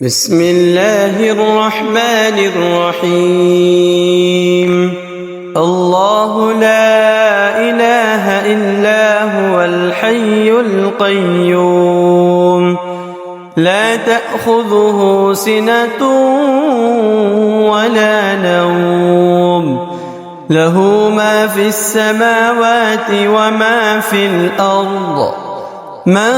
بسم الله الرحمن الرحيم. الله لا إله إلا هو الحي القيوم، لا تأخذه سنة ولا نوم، له ما في السماوات وما في الأرض. من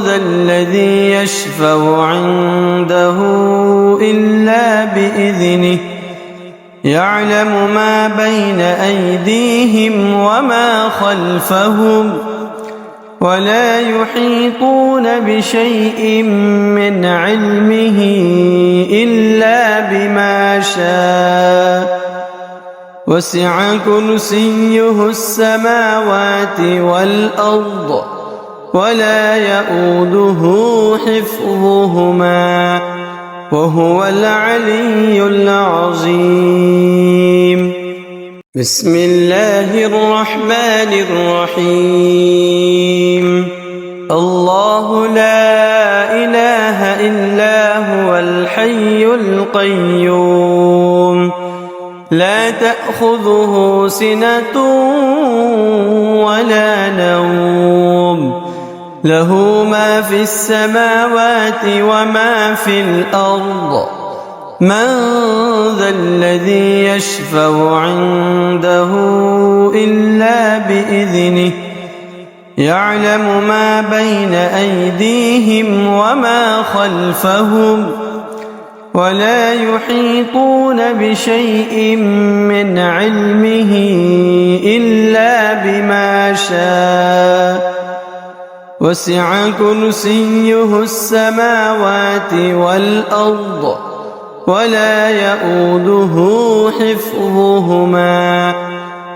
ذا الذي يشفع عنده إلا بإذنه، يعلم ما بين أيديهم وما خلفهم، ولا يحيطون بشيء من علمه إلا بما شاء. وسع كرسيه السماوات والأرض، ولا يؤوده حفظهما، وهو العلي العظيم. بسم الله الرحمن الرحيم. الله لا إله إلا هو الحي القيوم، لا تأخذه سنة ولا نوم، له ما في السماوات وما في الأرض. من ذا الذي يشفع عنده إلا بإذنه، يعلم ما بين أيديهم وما خلفهم، ولا يحيطون بشيء من علمه إلا بما شاء. وسع كرسيه السماوات والأرض، ولا يؤوده حفظهما،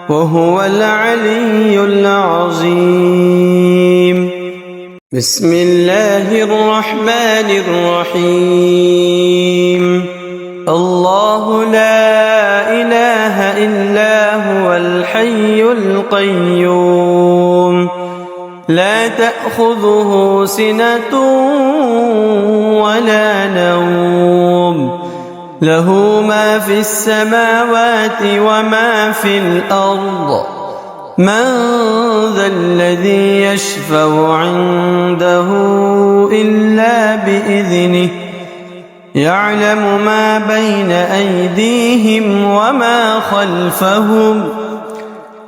وهو العلي العظيم. بسم الله الرحمن الرحيم. الله لا إله إلا هو الحي القيوم، لا تأخذه سنة ولا نوم، له ما في السماوات وما في الأرض. من ذا الذي يشفع عنده إلا بإذنه، يعلم ما بين أيديهم وما خلفهم،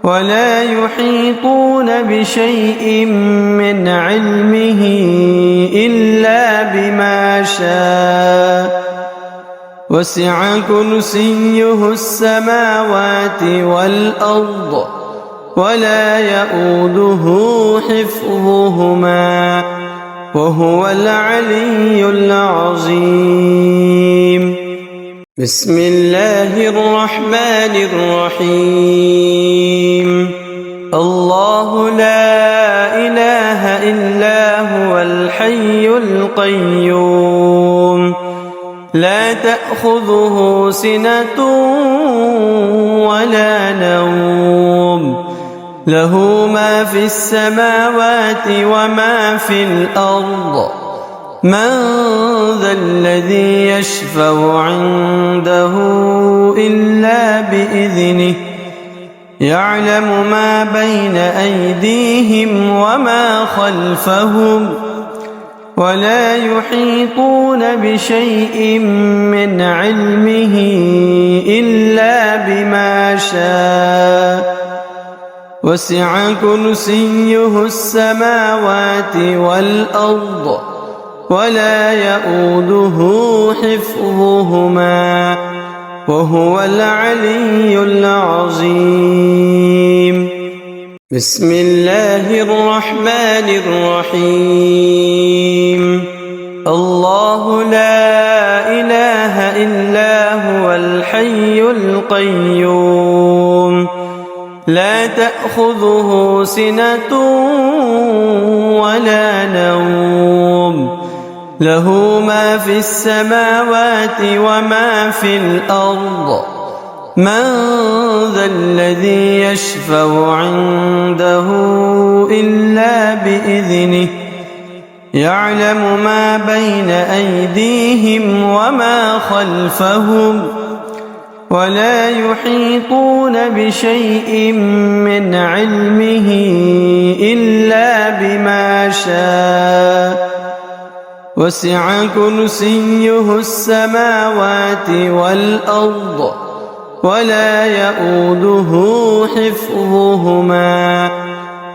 ولا يحيطون بشيء من علمه إلا بما شاء. وسع كرسيه السماوات والأرض، ولا يؤوده حفظهما، وهو العلي العظيم. بسم الله الرحمن الرحيم. الله لا إله إلا هو الحي القيوم، لا تأخذه سنة ولا نوم، له ما في السماوات وما في الأرض. من ذا الذي يشفع عنده إلا بإذنه، يعلم ما بين أيديهم وما خلفهم، ولا يحيطون بشيء من علمه إلا بما شاء. وسع كرسيه السماوات والأرض، ولا يؤوده حفظهما، وهو العلي العظيم. بسم الله الرحمن الرحيم. الله لا إله إلا هو الحي القيوم، لا تأخذه سنة ولا نوم، له ما في السماوات وما في الأرض. من ذا الذي يشفع عنده إلا بإذنه، يعلم ما بين أيديهم وما خلفهم ولا يحيطون بشيء من علمه إلا بما شاء وسع كرسيه السماوات والأرض ولا يؤوده حفظهما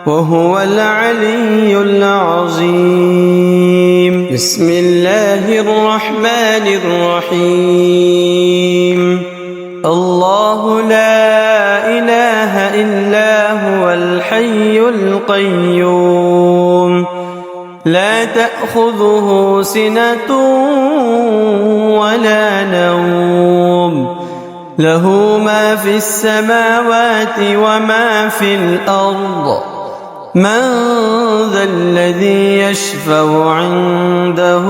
وهو العلي العظيم. بسم الله الرحمن الرحيم. الله لا إله إلا هو الحي القيوم لا تأخذه سنة ولا نوم له ما في السماوات وما في الأرض من ذا الذي يشفع عنده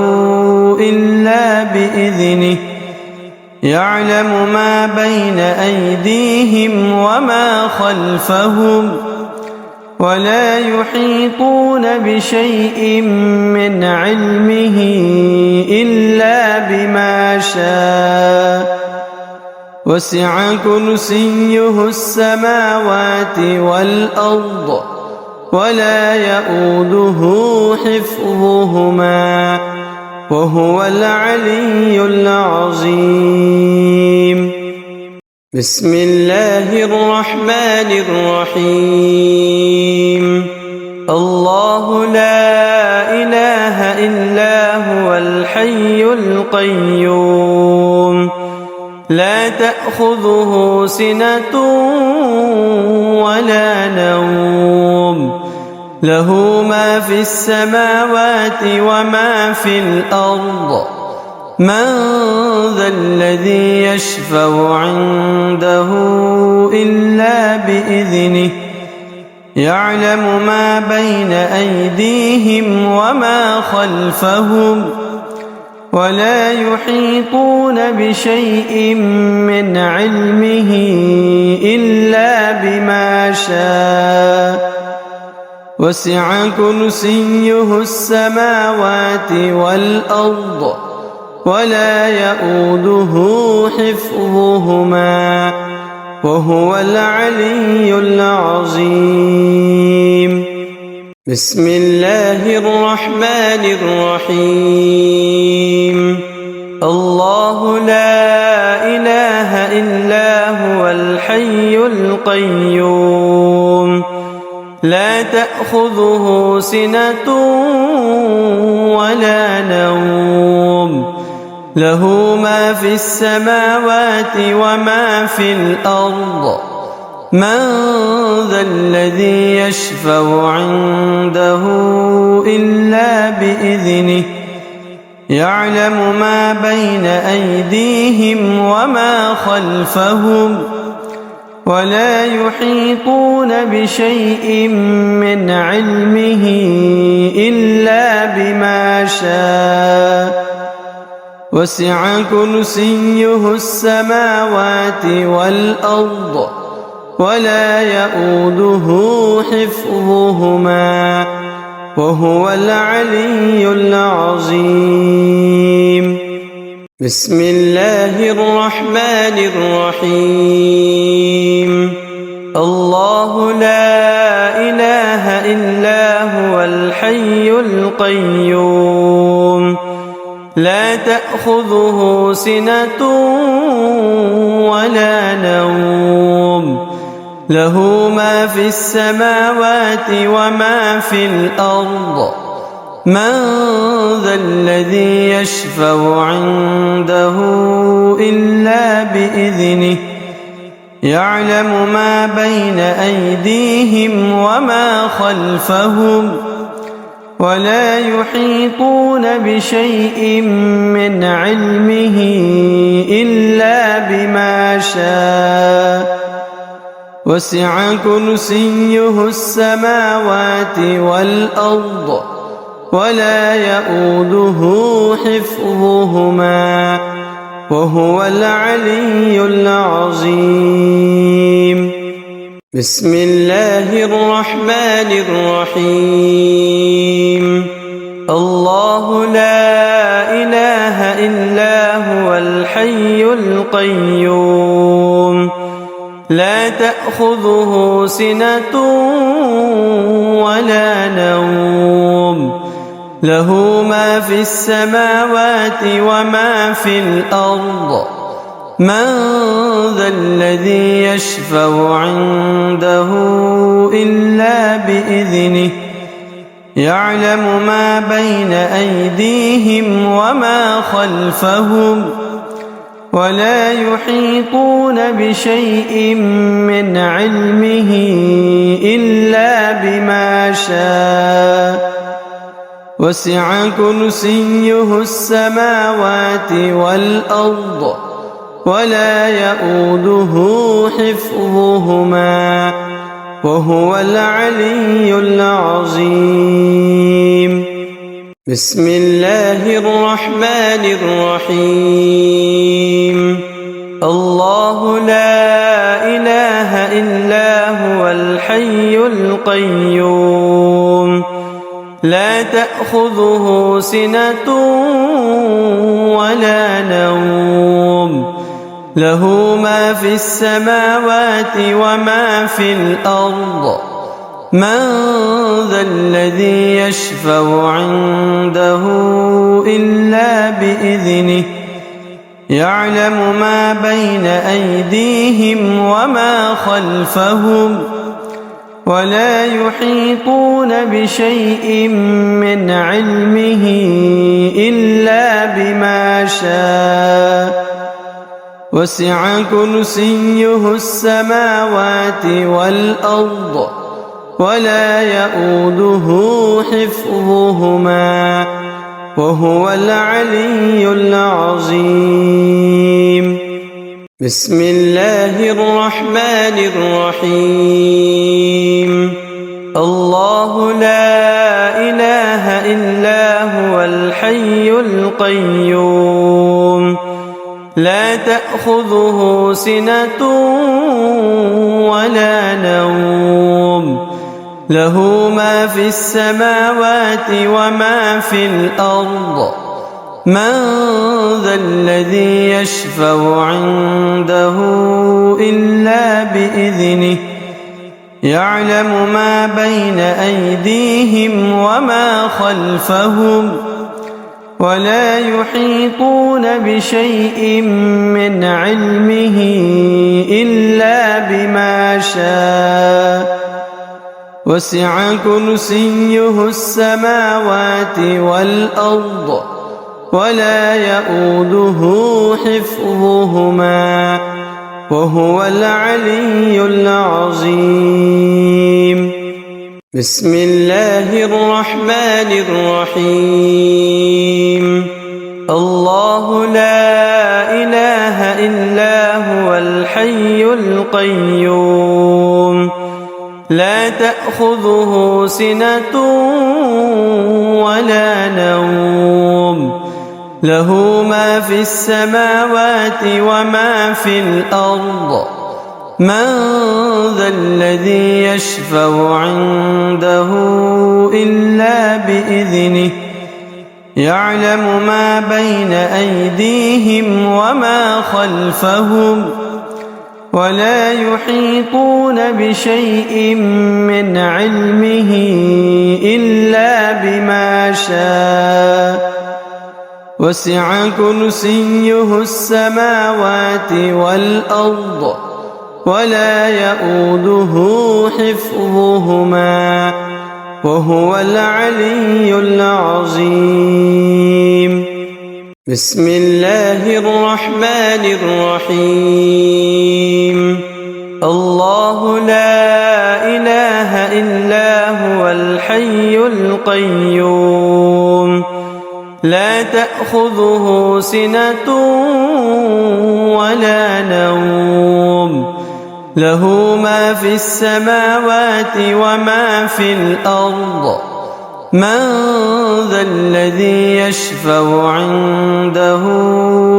إلا بإذنه يعلم ما بين أيديهم وما خلفهم ولا يحيطون بشيء من علمه إلا بما شاء وسع كرسيه السماوات والأرض ولا يؤوده حفظهما وهو العلي العظيم. بسم الله الرحمن الرحيم. الله لا إله إلا هو الحي القيوم لا تأخذه سنة ولا نوم له ما في السماوات وما في الأرض من ذا الذي يشفع عنده إلا بإذنه يعلم ما بين أيديهم وما خلفهم ولا يحيطون بشيء من علمه إلا بما شاء وسع كرسيه السماوات والأرض ولا يؤوده حفظهما وهو العلي العظيم. بسم الله الرحمن الرحيم. الله لا إله إلا هو الحي القيوم لا تأخذه سنة ولا نوم له ما في السماوات وما في الأرض من ذا الذي يشفع عنده إلا بإذنه يعلم ما بين أيديهم وما خلفهم ولا يحيطون بشيء من علمه إلا بما شاء وسع كرسيه السماوات والأرض ولا يؤوده حفظهما وهو العلي العظيم. بسم الله الرحمن الرحيم. الله لا إله إلا هو الحي القيوم لا تأخذه سنة ولا نوم له ما في السماوات وما في الأرض من ذا الذي يشفع عنده إلا بإذنه يعلم ما بين أيديهم وما خلفهم ولا يحيطون بشيء من علمه إلا بما شاء وسع كرسيه السماوات والأرض ولا يؤوده حفظهما وهو العلي العظيم. بسم الله الرحمن الرحيم. الله الحي القيوم لا تأخذه سنة ولا نوم له ما في السماوات وما في الأرض من ذا الذي يشفع عنده إلا بإذنه يعلم ما بين أيديهم وما خلفهم ولا يحيطون بشيء من علمه إلا بما شاء وسع كرسيه السماوات والأرض ولا يؤوده حفظهما وهو العلي العظيم بسم الله الرحمن الرحيم الله لا إله إلا هو الحي القيوم لا تأخذه سنة ولا نوم له ما في السماوات وما في الأرض من ذا الذي يشفع عنده إلا بإذنه يعلم ما بين أيديهم وما خلفهم ولا يحيطون بشيء من علمه إلا بما شاء وسع كرسيه السماوات والأرض ولا يؤوده حفظهما وهو العلي العظيم بسم الله الرحمن الرحيم الله لا إله إلا هو الحي القيوم لا تأخذه سنة ولا نوم له ما في السماوات وما في الأرض من ذا الذي يشفع عنده إلا بإذنه يعلم ما بين أيديهم وما خلفهم ولا يحيطون بشيء من علمه إلا بما شاء وسع كرسيه السماوات والأرض ولا يؤوده حفظهما وهو العلي العظيم بسم الله الرحمن الرحيم الله لا إله إلا هو الحي القيوم لا تأخذه سنة ولا نوم له ما في السماوات وما في الأرض من ذا الذي يشفع عنده إلا بإذنه يعلم ما بين أيديهم وما خلفهم ولا يحيطون بشيء من علمه إلا بما شاء وسع كرسيه السماوات والأرض ولا يؤوده حفظهما وهو العلي العظيم بسم الله الرحمن الرحيم الله لا إله إلا هو الحي القيوم لا تأخذه سنة ولا نوم له ما في السماوات وما في الأرض من ذا الذي يشفع عنده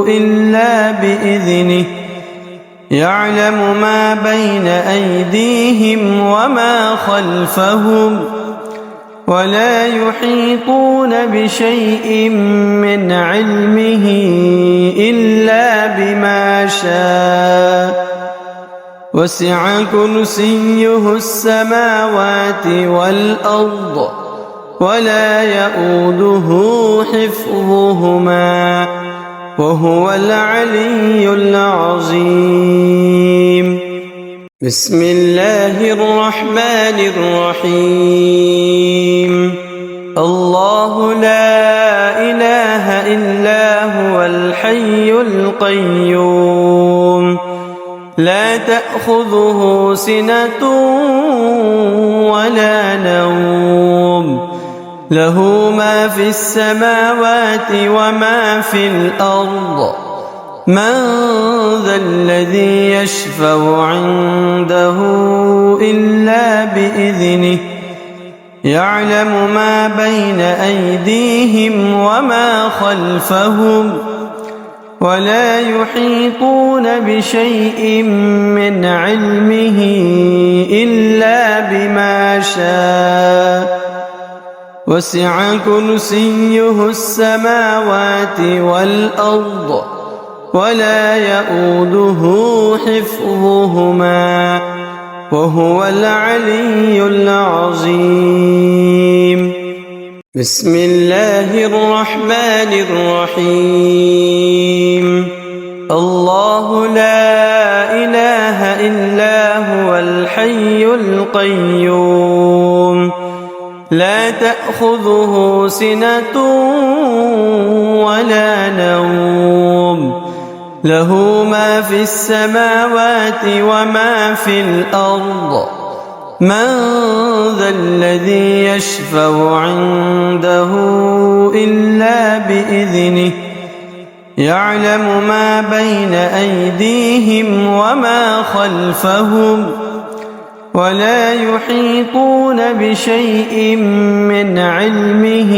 إلا بإذنه يعلم ما بين أيديهم وما خلفهم ولا يحيطون بشيء من علمه إلا شاء وسع كرسيه السماوات والأرض ولا يئوده حفظهما وهو العلي العظيم. بسم الله الرحمن الرحيم. الله لا إله إلا هو الحي القيوم لا تأخذه سنة ولا نوم له ما في السماوات وما في الأرض من ذا الذي يشفع عنده إلا بإذنه يعلم ما بين أيديهم وما خلفهم ولا يحيطون بشيء من علمه إلا بما شاء وسع كرسيه السماوات والأرض ولا يئوده حفظهما وهو العلي العظيم. بسم الله الرحمن الرحيم. الله لا إله إلا هو الحي القيوم لا تأخذه سنة ولا نوم له ما في السماوات وما في الأرض من ذا الذي يشفع عنده إلا بإذنه يعلم ما بين أيديهم وما خلفهم ولا يحيطون بشيء من علمه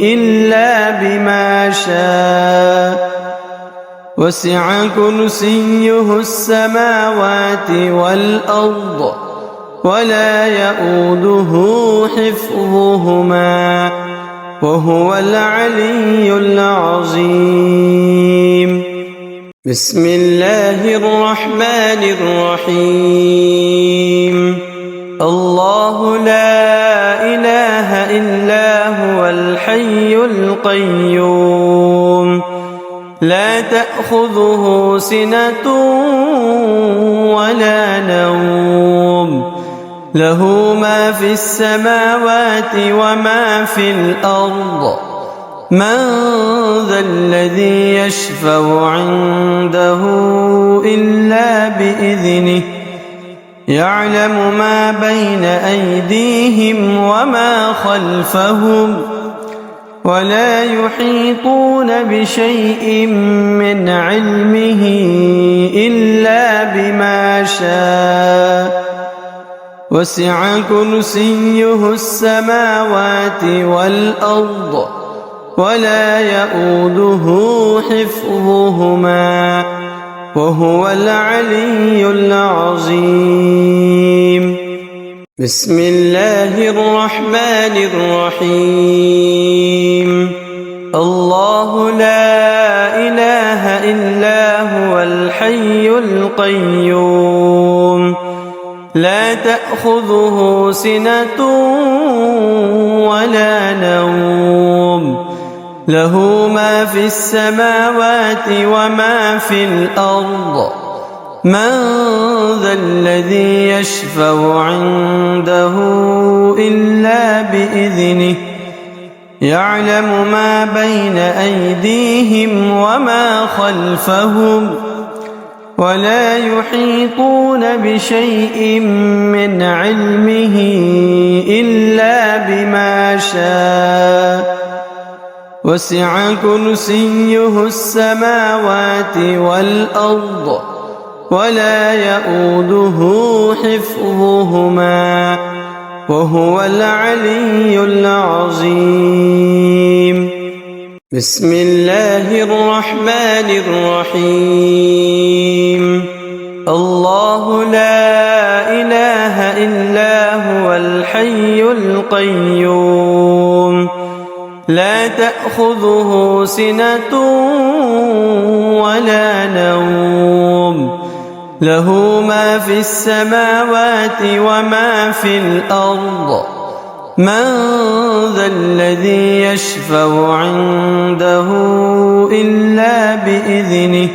إلا بما شاء وسع كرسيه السماوات والأرض ولا يئوده حفظهما وهو العلي العظيم. بسم الله الرحمن الرحيم. الله لا إله إلا هو الحي القيوم لا تأخذه سنة ولا نوم له ما في السماوات وما في الأرض من ذا الذي يشفع عنده إلا بإذنه يعلم ما بين أيديهم وما خلفهم ولا يحيطون بشيء من علمه إلا بما شاء وسع كرسيه السماوات والأرض ولا يئوده حفظهما وهو العلي العظيم. بسم الله الرحمن الرحيم. الله لا إله إلا هو الحي القيوم لا تأخذه سنة ولا نوم له ما في السماوات وما في الأرض من ذا الذي يشفع عنده إلا بإذنه يعلم ما بين أيديهم وما خلفهم ولا يحيطون بشيء من علمه إلا بما شاء وسع كرسيه السماوات والأرض ولا يئوده حفظهما وهو العلي العظيم. بسم الله الرحمن الرحيم. الله لا إله إلا هو الحي القيوم لا تأخذه سنة ولا نوم له ما في السماوات وما في الأرض من ذا الذي يشفع عنده إلا بإذنه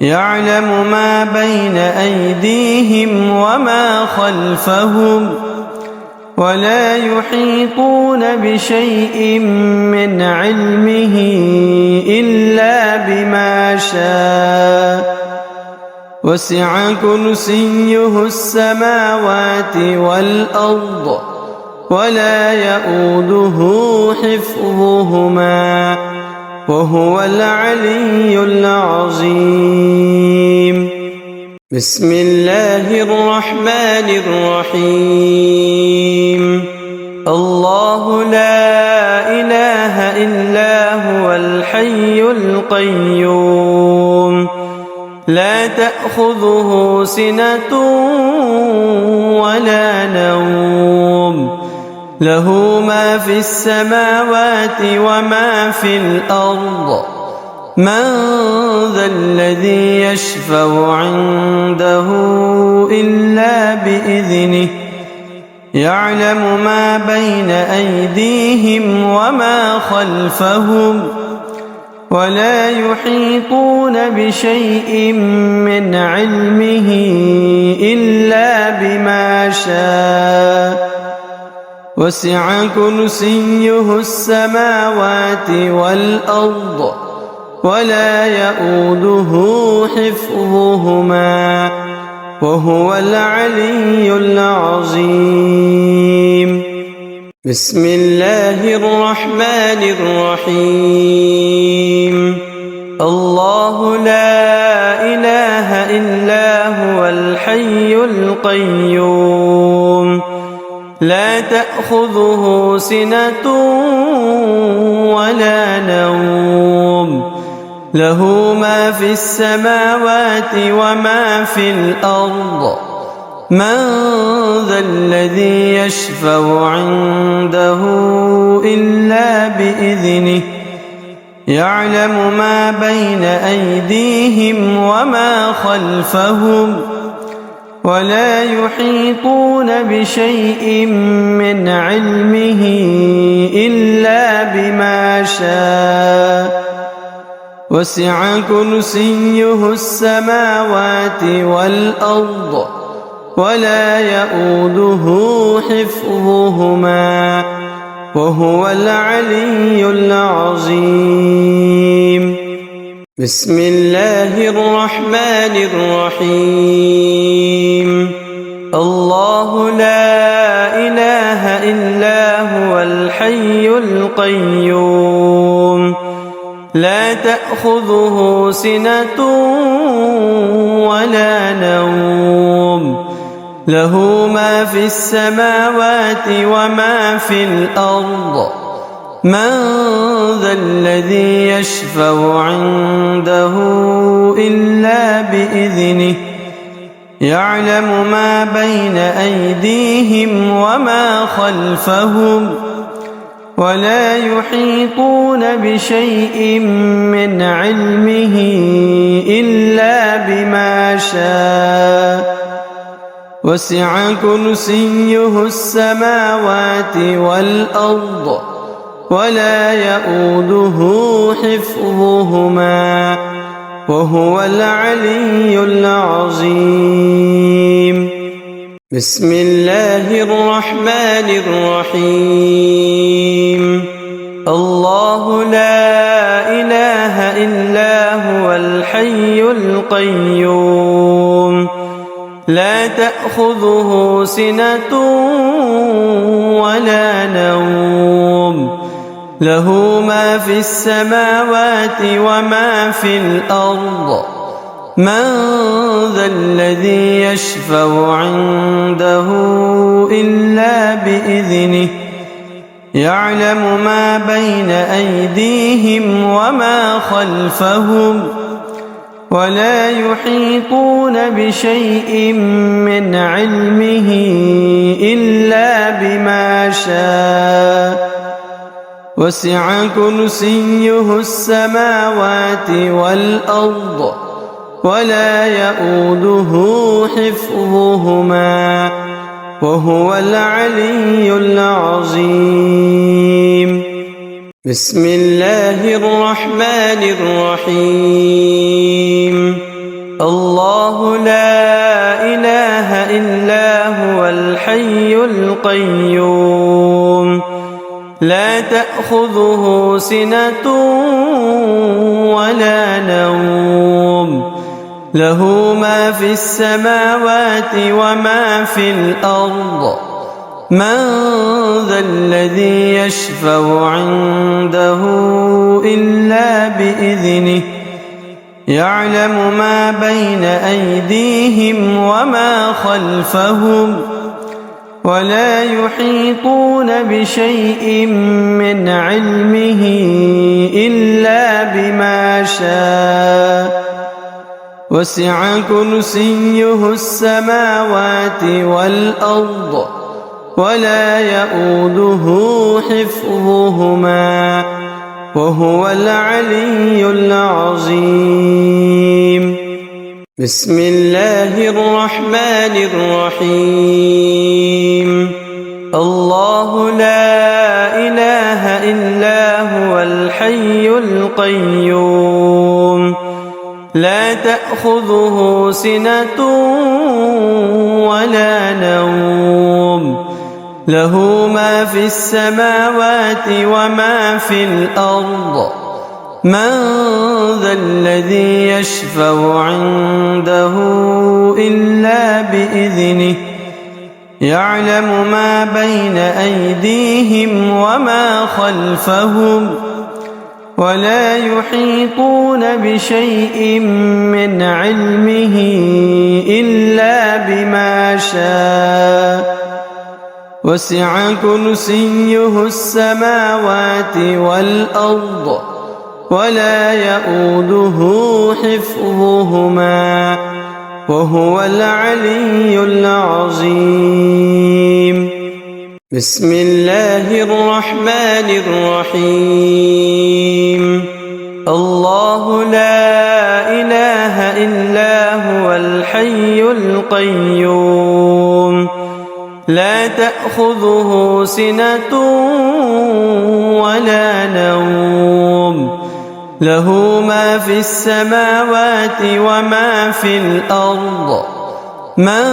يعلم ما بين أيديهم وما خلفهم ولا يحيطون بشيء من علمه إلا بما شاء وسع كرسيه السماوات والأرض ولا يؤوده حفظهما وهو العلي العظيم. بسم الله الرحمن الرحيم. الله لا إله إلا هو الحي القيوم لا تأخذه سنة ولا نوم له ما في السماوات وما في الأرض من ذا الذي يشفع عنده إلا بإذنه يعلم ما بين أيديهم وما خلفهم ولا يحيطون بشيء من علمه إلا بما شاء وسع كرسيه السماوات والأرض ولا يؤوده حفظهما وهو العلي العظيم. بسم الله الرحمن الرحيم. الله لا إله إلا هو الحي القيوم لا تأخذه سنة ولا نوم له ما في السماوات وما في الأرض من ذا الذي يشفع عنده إلا بإذنه يعلم ما بين أيديهم وما خلفهم ولا يحيطون بشيء من علمه إلا بما شاء وسع كرسيه السماوات والأرض ولا يؤوده حفظهما وهو العلي العظيم. بسم الله الرحمن الرحيم. الله لا إله إلا هو الحي القيوم لا تأخذه سنة ولا نوم له ما في السماوات وما في الأرض من ذا الذي يشفع عنده إلا بإذنه يعلم ما بين أيديهم وما خلفهم ولا يحيطون بشيء من علمه إلا بما شاء وسع كرسيه السماوات والأرض ولا يؤوده حفظهما وهو العلي العظيم. بسم الله الرحمن الرحيم. الله لا إله إلا هو الحي القيوم لا تأخذه سنة ولا نوم له ما في السماوات وما في الأرض من ذا الذي يشفع عنده إلا بإذنه يعلم ما بين أيديهم وما خلفهم ولا يحيطون بشيء من علمه إلا بما شاء وسع كرسيه السماوات والأرض ولا يؤوده حفظهما وهو العلي العظيم. بسم الله الرحمن الرحيم. الله لا إله إلا هو الحي القيوم لا تأخذه سنة ولا نوم له ما في السماوات وما في الأرض من ذا الذي يشفع عنده إلا بإذنه يعلم ما بين أيديهم وما خلفهم ولا يحيطون بشيء من علمه إلا بما شاء وسع كرسيه السماوات والأرض ولا يؤوده حفظهما وهو العلي العظيم. بسم الله الرحمن الرحيم. الله لا إله إلا هو الحي القيوم لا تأخذه سنة ولا نوم له ما في السماوات وما في الأرض من ذا الذي يشفع عنده إلا بإذنه يعلم ما بين أيديهم وما خلفهم ولا يحيطون بشيء من علمه إلا بما شاء وسع كرسيه السماوات والأرض ولا يؤوده حفظهما وهو العلي العظيم. بسم الله الرحمن الرحيم. الله لا إله إلا هو الحي القيوم لا تأخذه سنة ولا نوم له ما في السماوات وما في الأرض من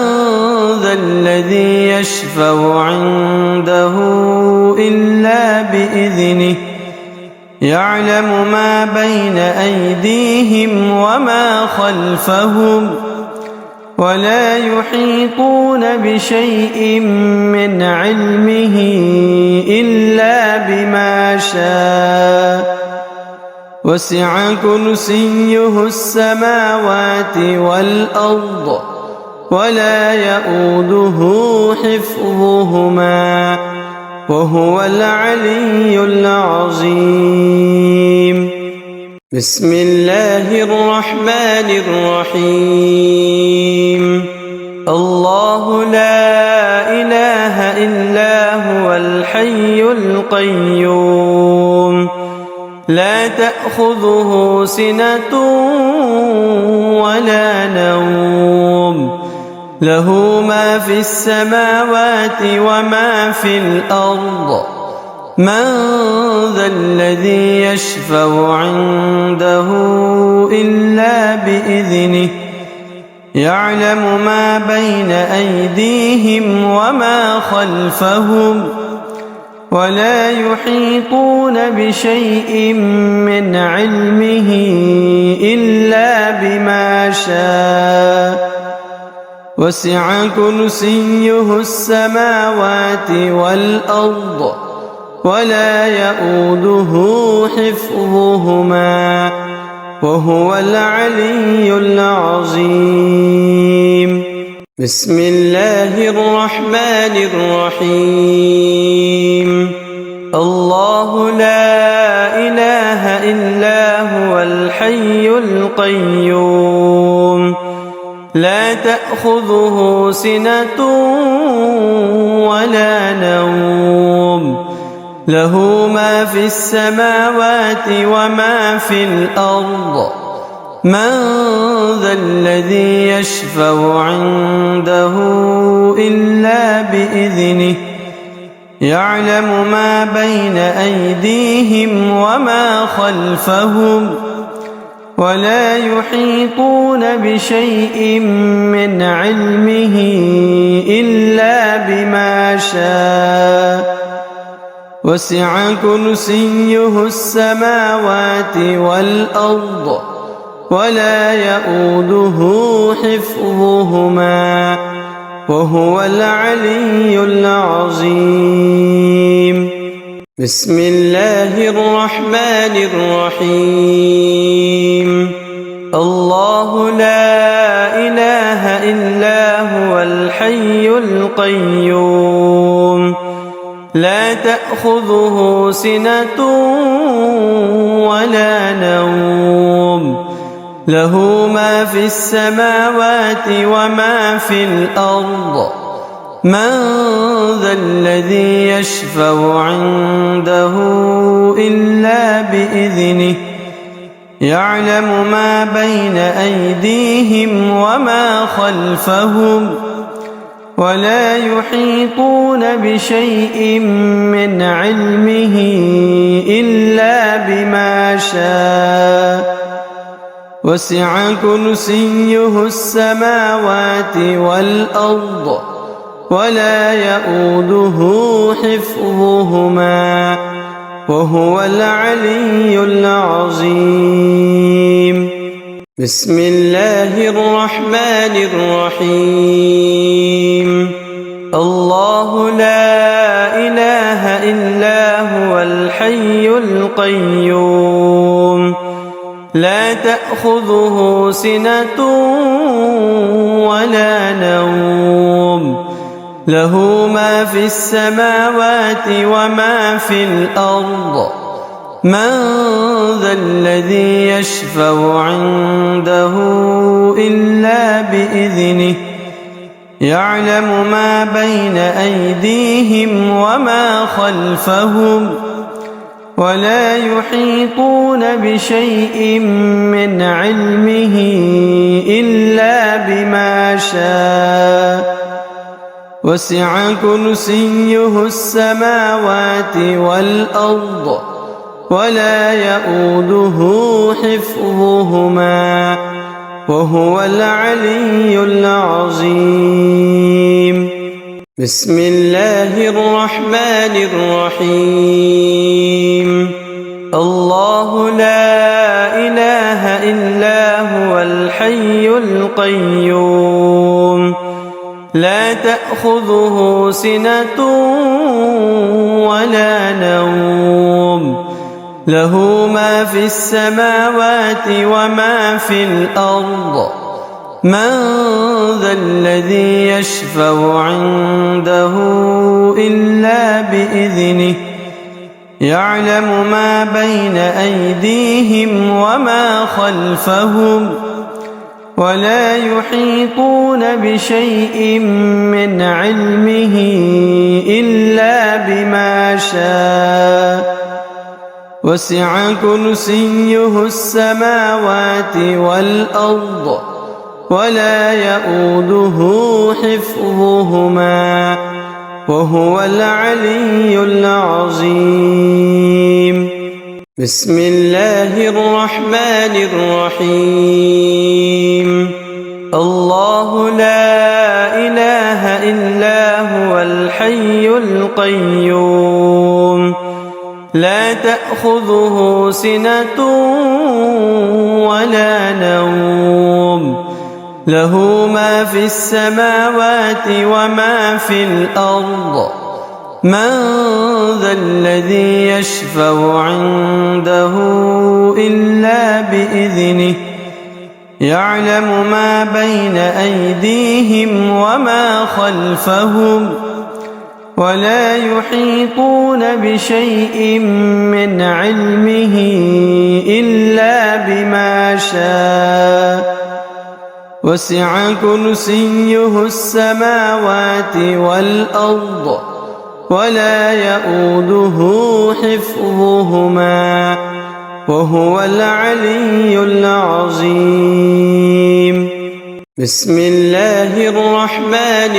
ذا الذي يشفع عنده إلا بإذنه يعلم ما بين أيديهم وما خلفهم ولا يحيطون بشيء من علمه إلا بما شاء وسع كرسيه السماوات والأرض ولا يؤوده حفظهما وهو العلي العظيم. بسم الله الرحمن الرحيم. الله لا إله إلا هو الحي القيوم لا تأخذه سنة ولا نوم له ما في السماوات وما في الأرض من ذا الذي يشفع عنده إلا بإذنه يعلم ما بين أيديهم وما خلفهم ولا يحيطون بشيء من علمه إلا بما شاء وسع كرسيه السماوات والأرض ولا يؤوده حفظهما وهو العلي العظيم. بسم الله الرحمن الرحيم. الله لا إله إلا هو الحي القيوم لا تأخذه سنة ولا نوم له ما في السماوات وما في الأرض من ذا الذي يشفع عنده إلا بإذنه يعلم ما بين أيديهم وما خلفهم ولا يحيطون بشيء من علمه إلا بما شاء وسع كرسيه السماوات والأرض ولا يؤوده حفظهما وهو العلي العظيم. بسم الله الرحمن الرحيم. الله لا إله إلا هو الحي القيوم لا تأخذه سنة ولا نوم له ما في السماوات وما في الأرض من ذا الذي يشفع عنده إلا بإذنه يعلم ما بين أيديهم وما خلفهم ولا يحيطون بشيء من علمه إلا بما شاء وسع كرسيه السماوات والأرض ولا يؤوده حفظهما وهو العلي العظيم. بسم الله الرحمن الرحيم. الله لا إله إلا هو الحي القيوم لا تأخذه سنة ولا نوم له ما في السماوات وما في الأرض من ذا الذي يشفع عنده إلا بإذنه يعلم ما بين أيديهم وما خلفهم ولا يحيطون بشيء من علمه إلا بما شاء وسع كرسيه السماوات والأرض ولا يؤوده حفظهما وهو العلي العظيم. بسم الله الرحمن الرحيم. الله لا إله إلا هو الحي القيوم لا تأخذه سنة ولا نوم له ما في السماوات وما في الأرض من ذا الذي يشفع عنده إلا بإذنه يعلم ما بين أيديهم وما خلفهم ولا يحيطون بشيء من علمه إلا بما شاء وسع كرسيه السماوات والأرض ولا يؤوده حفظهما وهو العلي العظيم. بسم الله الرحمن الرحيم. الله لا إله إلا هو الحي القيوم لا تأخذه سنة ولا نوم له ما في السماوات وما في الأرض من ذا الذي يشفع عنده إلا بإذنه يعلم ما بين أيديهم وما خلفهم ولا يحيطون بشيء من علمه إلا بما شاء وسع كرسيه السماوات والأرض ولا يؤوده حفظهما وهو العلي العظيم. بسم الله الرحمن الرحيم. الله لا إله إلا هو الحي القيوم لا تأخذه سنة ولا نوم له ما في السماوات وما في الأرض من ذا الذي يشفع عنده إلا بإذنه يعلم ما بين أيديهم وما خلفهم ولا يحيطون بشيء من علمه إلا بما شاء وسع كرسيه السماوات والأرض ولا يؤوده حفظهما وهو العلي العظيم. بسم الله الرحمن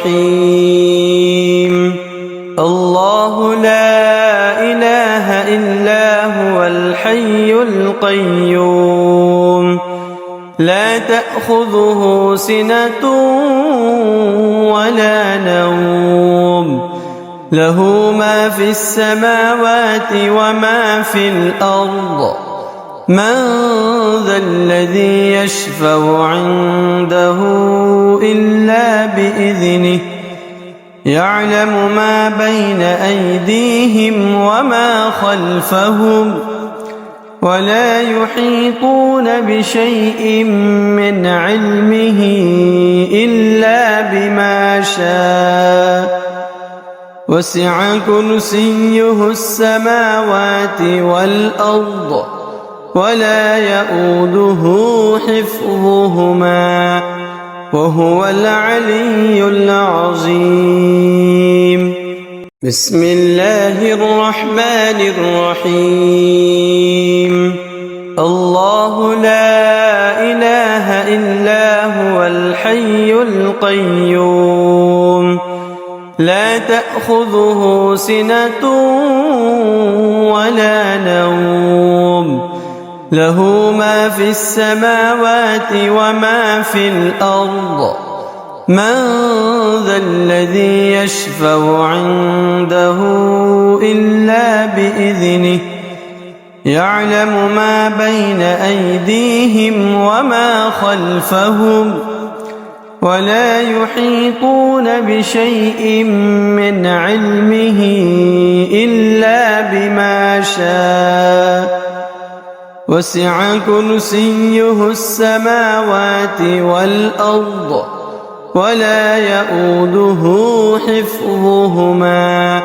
الرحيم. الله لا إله إلا هو الحي القيوم لا تأخذه سنة ولا نوم له ما في السماوات وما في الأرض من ذا الذي يشفع عنده إلا بإذنه يعلم ما بين أيديهم وما خلفهم ولا يحيطون بشيء من علمه إلا بما شاء وسع كرسيه السماوات والأرض ولا يؤوده حفظهما وهو العلي العظيم. بسم الله الرحمن الرحيم. الله لا إله إلا هو الحي القيوم لا تأخذه سنة ولا نوم له ما في السماوات وما في الأرض من ذا الذي يشفع عنده إلا بإذنه يعلم ما بين أيديهم وما خلفهم ولا يحيطون بشيء من علمه إلا بما شاء وسع كرسيه السماوات والأرض ولا يؤوده حفظهما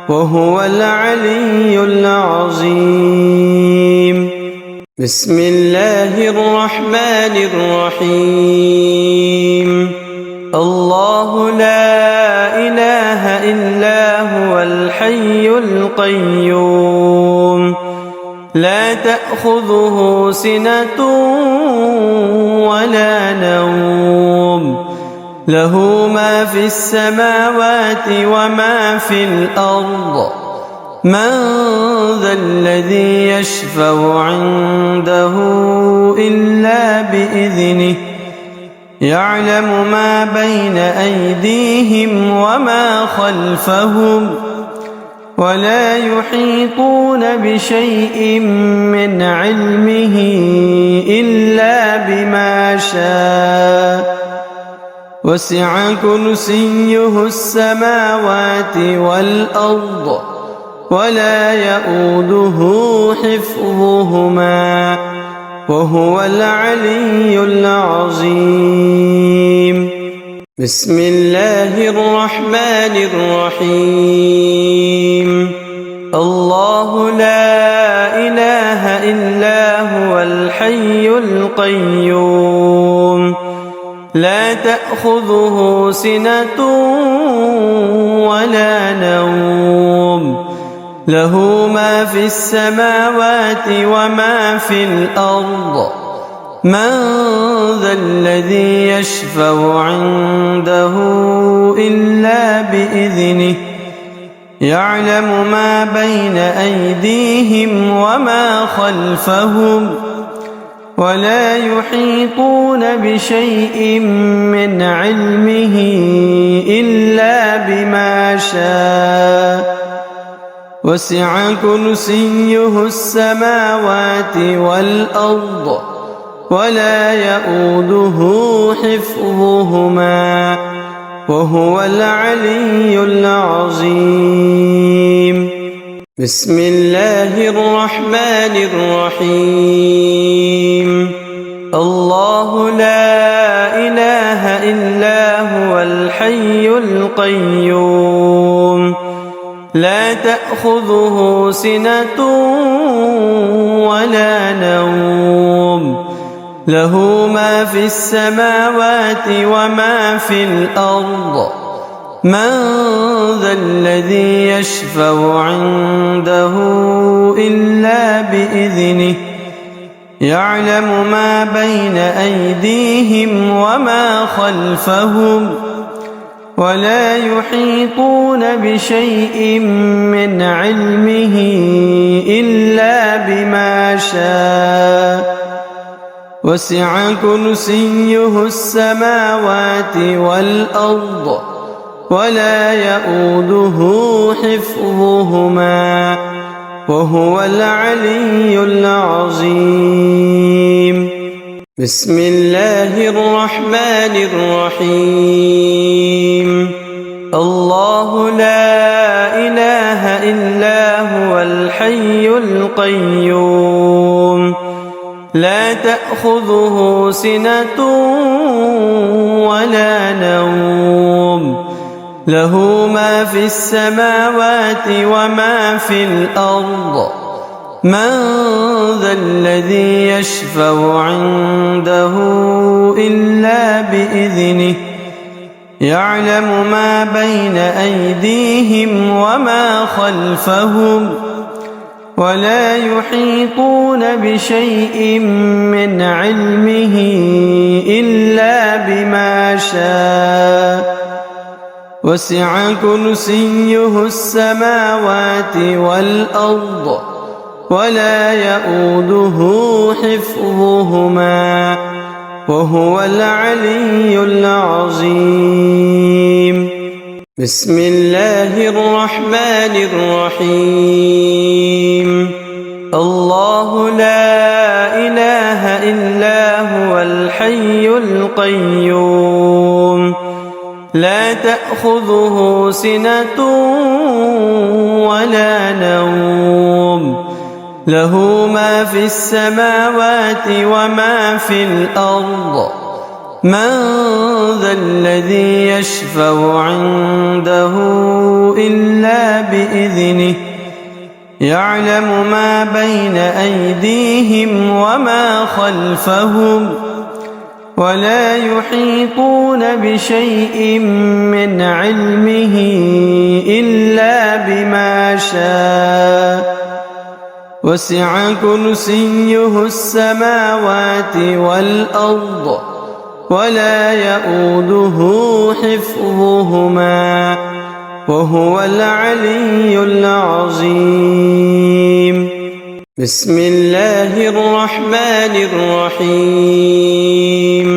وهو العلي العظيم. بسم الله الرحمن الرحيم. الله لا إله إلا هو الحي القيوم لا تأخذه سنة ولا نوم له ما في السماوات وما في الأرض من ذا الذي يشفع عنده إلا بإذنه يعلم ما بين أيديهم وما خلفهم ولا يحيطون بشيء من علمه إلا بما شاء وسع كرسيه السماوات والأرض ولا يؤوده حفظهما وهو العلي العظيم. بسم الله الرحمن الرحيم. الله لا إله إلا هو الحي القيوم لا تأخذه سنة ولا نوم له ما في السماوات وما في الأرض من ذا الذي يشفع عنده إلا بإذنه يعلم ما بين أيديهم وما خلفهم ولا يحيطون بشيء من علمه إلا بما شاء وسع كرسيه السماوات والأرض ولا يؤوده حفظهما وهو العلي العظيم. بسم الله الرحمن الرحيم. الله لا إله إلا هو الحي القيوم لا تأخذه سنة ولا نوم له ما في السماوات وما في الأرض من ذا الذي يشفع عنده إلا بإذنه يعلم ما بين أيديهم وما خلفهم ولا يحيطون بشيء من علمه إلا بما شاء وسع كرسيه السماوات والأرض ولا يؤوده حفظهما وهو العلي العظيم. بسم الله الرحمن الرحيم. الله لا إله إلا هو الحي القيوم لا تأخذه سنة ولا نوم له ما في السماوات وما في الأرض من ذا الذي يشفع عنده إلا بإذنه يعلم ما بين أيديهم وما خلفهم ولا يحيطون بشيء من علمه إلا بما شاء وسع كرسيه السماوات والأرض ولا يؤوده حفظهما وهو العلي العظيم. بسم الله الرحمن الرحيم. الله لا إله إلا هو الحي القيوم لا تأخذه سنة ولا نوم له ما في السماوات وما في الأرض من ذا الذي يشفع عنده إلا بإذنه يعلم ما بين أيديهم وما خلفهم ولا يحيطون بشيء من علمه إلا بما شاء وسع كرسيه السماوات والأرض ولا يؤوده حفظهما وهو العلي العظيم. بسم الله الرحمن الرحيم.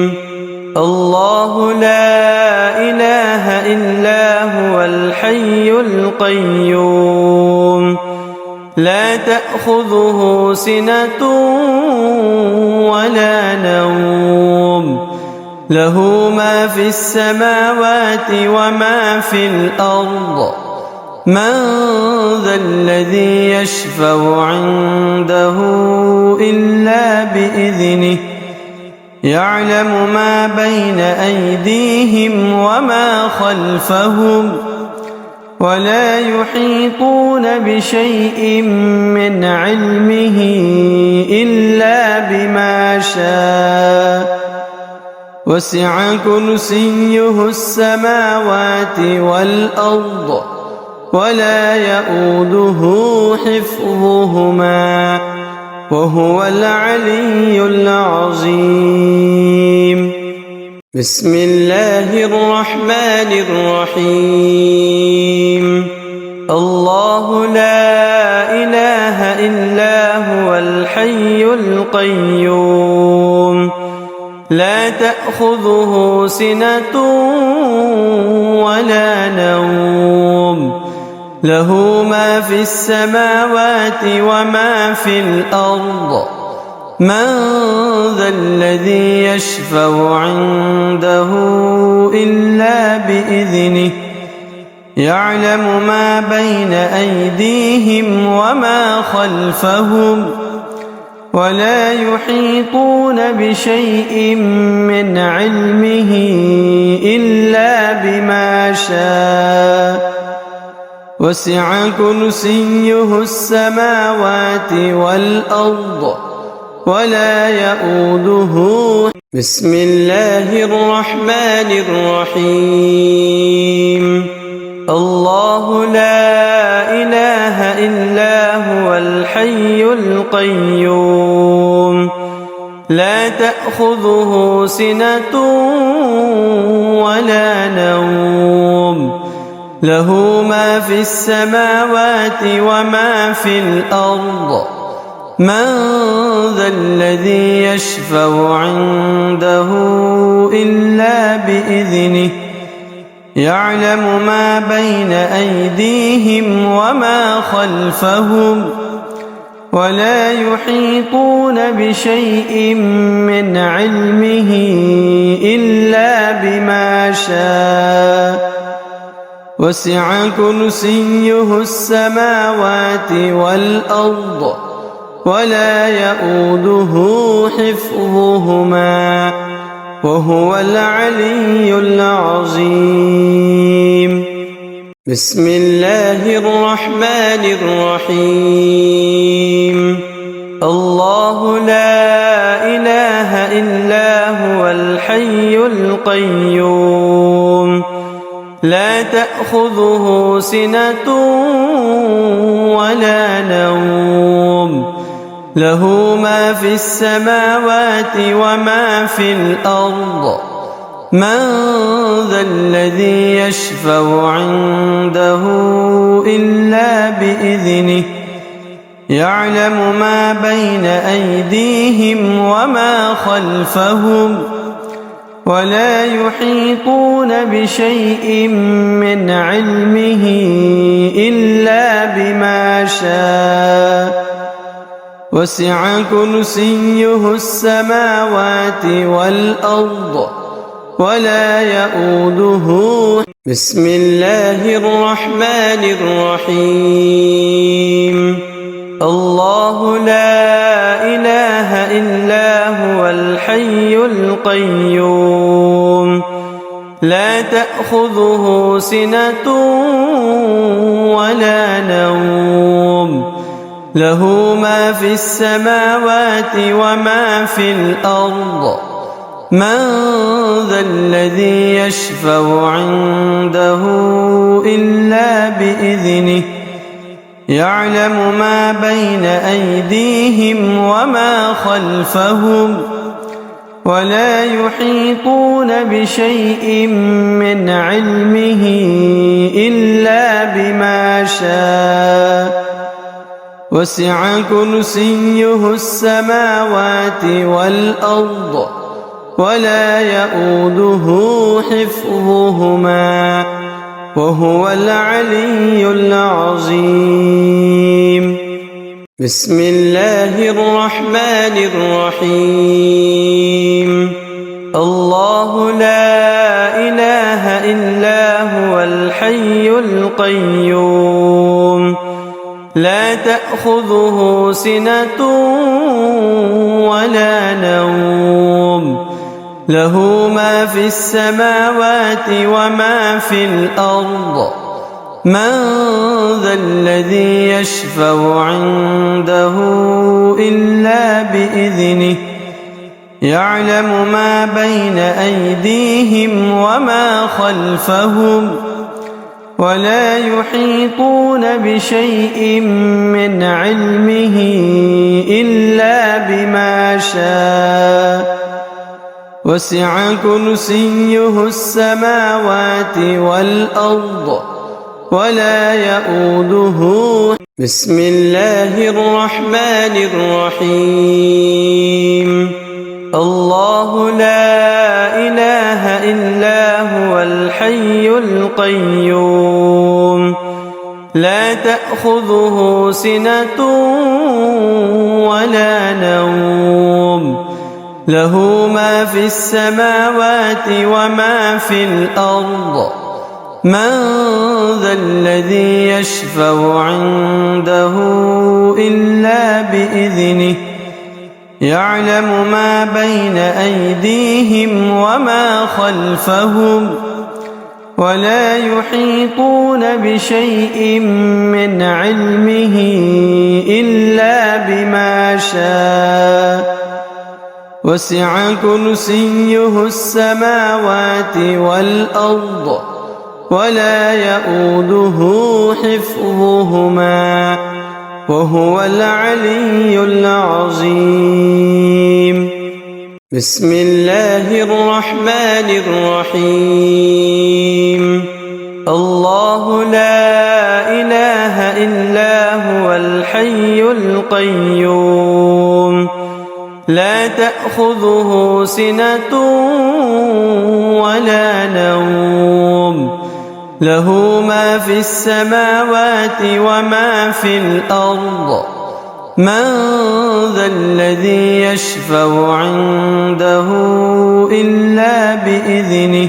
الله لا إله إلا هو الحي القيوم لا تأخذه سنة ولا نوم له ما في السماوات وما في الأرض من ذا الذي يشفع عنده إلا بإذنه يعلم ما بين أيديهم وما خلفهم ولا يحيطون بشيء من علمه إلا بما شاء وسع كرسيه السماوات والأرض ولا يؤوده حفظهما وهو العلي العظيم. بسم الله الرحمن الرحيم. الله لا إله إلا هو الحي القيوم لا تأخذه سنة ولا نوم له ما في السماوات وما في الأرض من ذا الذي يشفع عنده إلا بإذنه يعلم ما بين أيديهم وما خلفهم ولا يحيطون بشيء من علمه إلا بما شاء وسع كرسيه السماوات والأرض ولا يؤوده. بسم الله الرحمن الرحيم. القيوم لا تأخذه سنة ولا نوم له ما في السماوات وما في الأرض من ذا الذي يشفع عنده إلا بإذنه يعلم ما بين أيديهم وما خلفهم ولا يحيطون بشيء من علمه إلا بما شاء وسع كرسيه السماوات والأرض ولا يؤوده حفظهما وهو العلي العظيم بسم الله الرحمن الرحيم الله لا إله إلا هو الحي القيوم لا تأخذه سنة ولا نوم له ما في السماوات وما في الأرض من ذا الذي يشفع عنده إلا بإذنه يعلم ما بين أيديهم وما خلفهم ولا يحيطون بشيء من علمه إلا بما شاء وسع كرسيه السماوات والأرض ولا يؤوده بسم الله الرحمن الرحيم الله لا إله إلا هو الحي القيوم لا تأخذه سنة ولا نوم له ما في السماوات وما في الأرض من ذا الذي يشفع عنده إلا بإذنه يعلم ما بين أيديهم وما خلفهم ولا يحيطون بشيء من علمه إلا بما شاء وسع كرسيه السماوات والأرض ولا يؤوده حفظهما وهو العلي العظيم بسم الله الرحمن الرحيم الله لا إله إلا هو الحي القيوم لا تأخذه سنة ولا نوم له ما في السماوات وما في الأرض من ذا الذي يشفع عنده إلا بإذنه يعلم ما بين أيديهم وما خلفهم ولا يحيطون بشيء من علمه إلا بما شاء وسع كرسيه السماوات والأرض ولا يؤوده بسم الله الرحمن الرحيم الله لا إله إلا هو الحي القيوم لا تأخذه سنة ولا نوم له ما في السماوات وما في الأرض من ذا الذي يشفع عنده إلا بإذنه يعلم ما بين أيديهم وما خلفهم ولا يحيطون بشيء من علمه إلا بما شاء وسع كرسيه السماوات والأرض ولا يؤوده حفظهما وهو العلي العظيم. بسم الله الرحمن الرحيم. الله لا إله إلا هو الحي القيوم لا تأخذه سنة ولا نوم له ما في السماوات وما في الأرض من ذا الذي يشفع عنده إلا بإذنه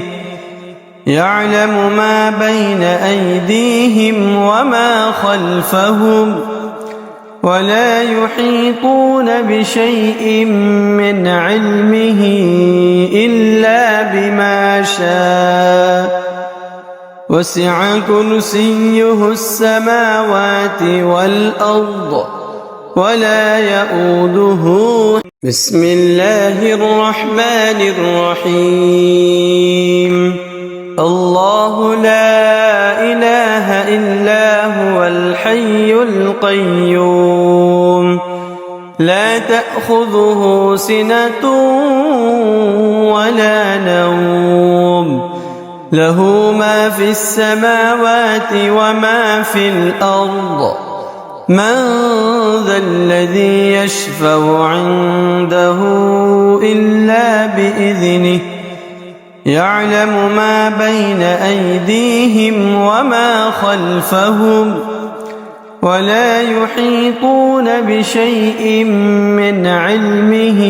يعلم ما بين أيديهم وما خلفهم ولا يحيطون بشيء من علمه إلا بما شاء وسع كرسيه السماوات والأرض ولا يؤوده. بسم الله الرحمن الرحيم. الله لا إله إلا هو الحي القيوم لا تأخذه سنة ولا نوم له ما في السماوات وما في الأرض من ذا الذي يشفع عنده إلا بإذنه يعلم ما بين أيديهم وما خلفهم ولا يحيطون بشيء من علمه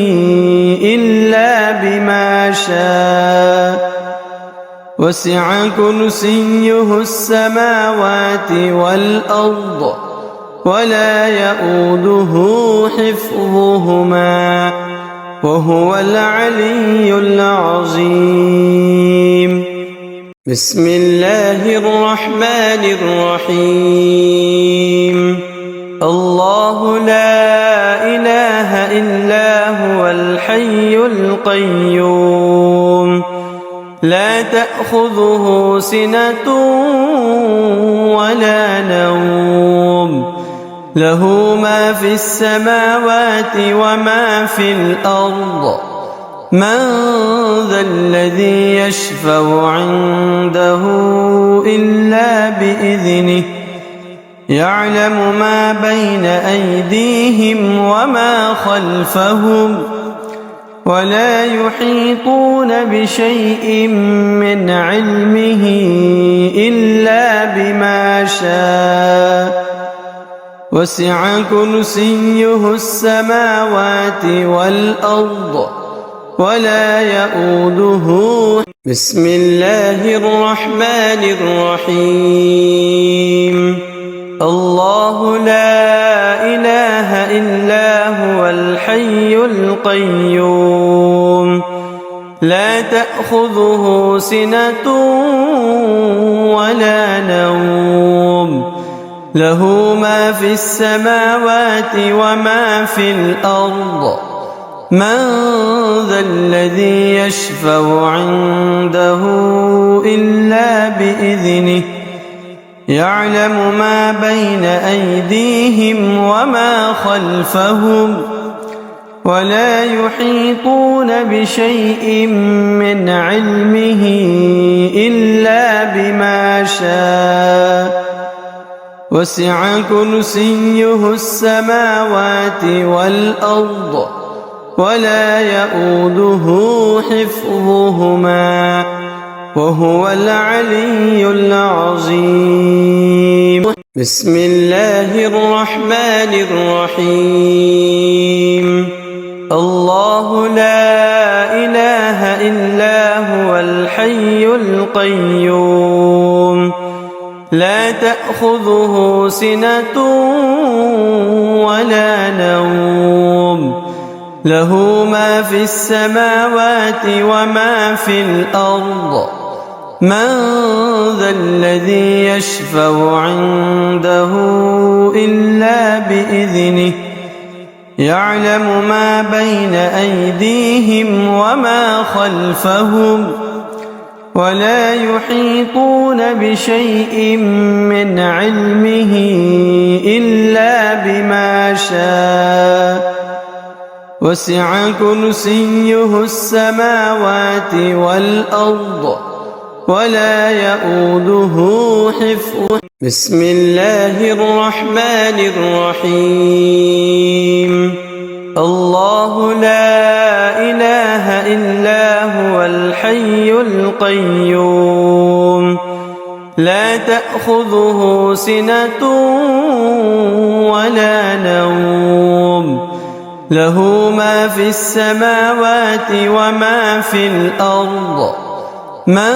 إلا بما شاء وسع كرسيه السماوات والأرض ولا يؤوده حفظهما وهو العلي العظيم. بسم الله الرحمن الرحيم. الله لا إله إلا هو الحي القيوم لا تأخذه سنة ولا نوم له ما في السماوات وما في الأرض من ذا الذي يشفع عنده إلا بإذنه يعلم ما بين أيديهم وما خلفهم ولا يحيطون بشيء من علمه إلا بما شاء وسع كرسيه السماوات والأرض ولا يؤوده. بسم الله الرحمن الرحيم. الله لا إله إلا هو الحي القيوم لا تأخذه سنة ولا نوم له ما في السماوات وما في الأرض من ذا الذي يشفع عنده إلا بإذنه يعلم ما بين أيديهم وما خلفهم ولا يحيطون بشيء من علمه إلا بما شاء وسع كرسيه السماوات والأرض ولا يؤوده حفظهما وهو العلي العظيم. بسم الله الرحمن الرحيم. الله لا إله إلا هو الحي القيوم لا تأخذه سنة ولا نوم له ما في السماوات وما في الأرض من ذا الذي يشفع عنده إلا بإذنه يعلم ما بين أيديهم وما خلفهم ولا يحيطون بشيء من علمه إلا بما شاء وسع كرسيه السماوات والأرض ولا يؤوده حفظهما. بسم الله الرحمن الرحيم. الله لا إله إلا هو الحي القيوم لا تأخذه سنة ولا نوم له ما في السماوات وما في الأرض من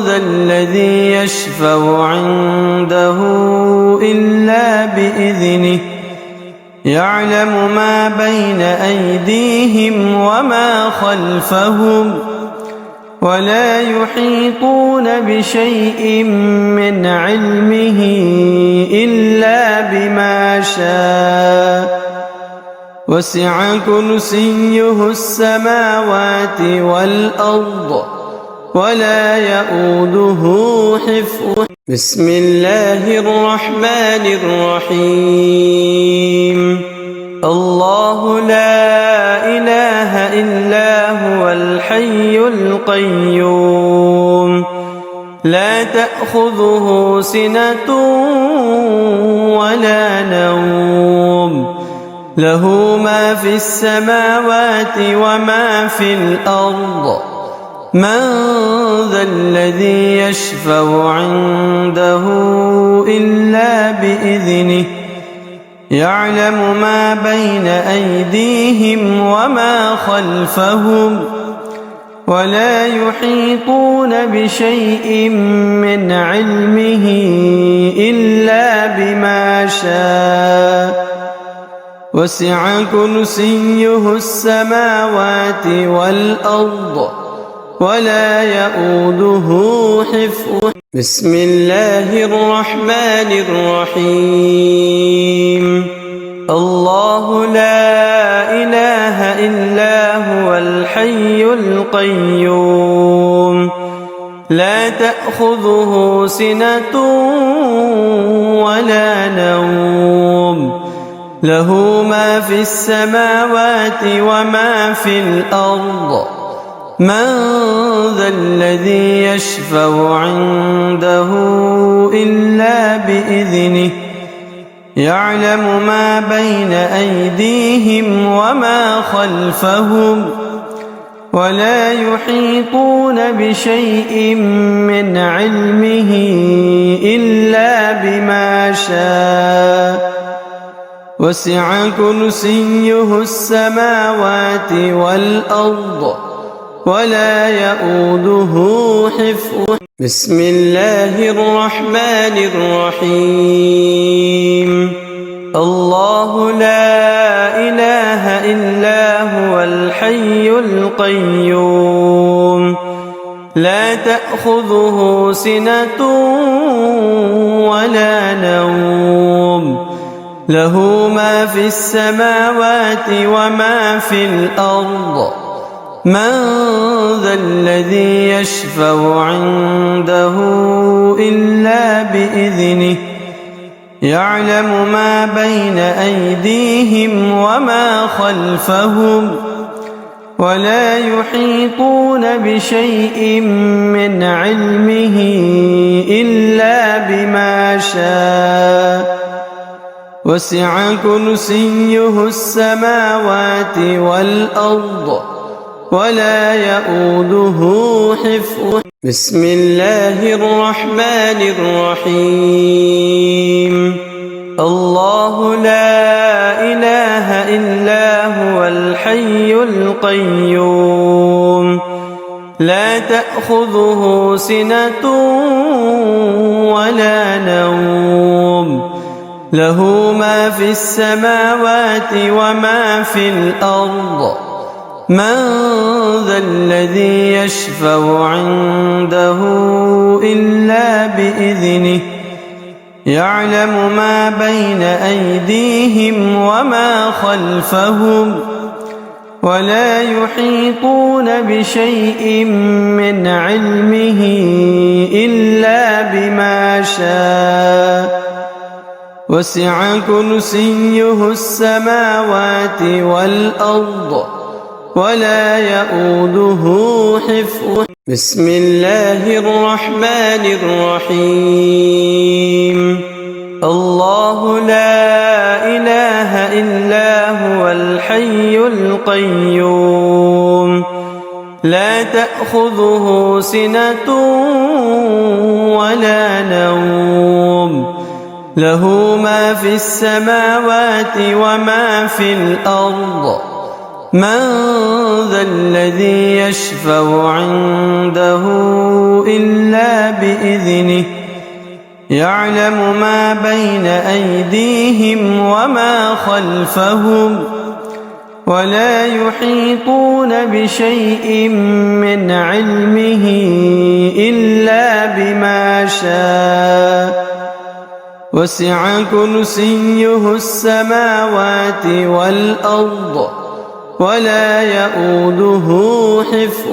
ذا الذي يشفع عنده إلا بإذنه يعلم ما بين أيديهم وما خلفهم ولا يحيطون بشيء من علمه إلا بما شاء وسع كرسيه السماوات والأرض ولا يؤوده حفظهما. بسم الله الرحمن الرحيم. الله لا إله إلا هو الحي القيوم لا تأخذه سنة ولا نوم له ما في السماوات وما في الأرض من ذا الذي يشفع عنده إلا بإذنه يعلم ما بين أيديهم وما خلفهم ولا يحيطون بشيء من علمه إلا بما شاء وسع كرسيه السماوات والأرض ولا يؤوده حفظهما. بسم الله الرحمن الرحيم. الله لا إله إلا هو الحي القيوم لا تأخذه سنة ولا نوم له ما في السماوات وما في الأرض من ذا الذي يشفع عنده إلا بإذنه يعلم ما بين أيديهم وما خلفهم ولا يحيطون بشيء من علمه إلا بما شاء وسع كرسيه السماوات والأرض ولا يؤوده حفظهما. بسم الله الرحمن الرحيم. الله لا إله إلا هو الحي القيوم لا تأخذه سنة ولا نوم له ما في السماوات وما في الأرض من ذا الذي يشفع عنده إلا بإذنه يعلم ما بين أيديهم وما خلفهم ولا يحيطون بشيء من علمه إلا بما شاء وسع كرسيه السماوات والأرض ولا يؤوده حفظهما. بسم الله الرحمن الرحيم. الله لا إله إلا هو الحي القيوم لا تأخذه سنة ولا نوم له ما في السماوات وما في الأرض من ذا الذي يشفع عنده إلا بإذنه يعلم ما بين أيديهم وما خلفهم ولا يحيطون بشيء من علمه إلا بما شاء وسع كرسيه السماوات والأرض ولا يؤوده حفظهما. بسم الله الرحمن الرحيم. الله لا إله إلا هو الحي القيوم لا تأخذه سنة ولا نوم له ما في السماوات وما في الأرض من ذا الذي يشفع عنده إلا بإذنه يعلم ما بين أيديهم وما خلفهم ولا يحيطون بشيء من علمه إلا بما شاء وسع كرسيه السماوات والأرض ولا يؤوده حفظهما.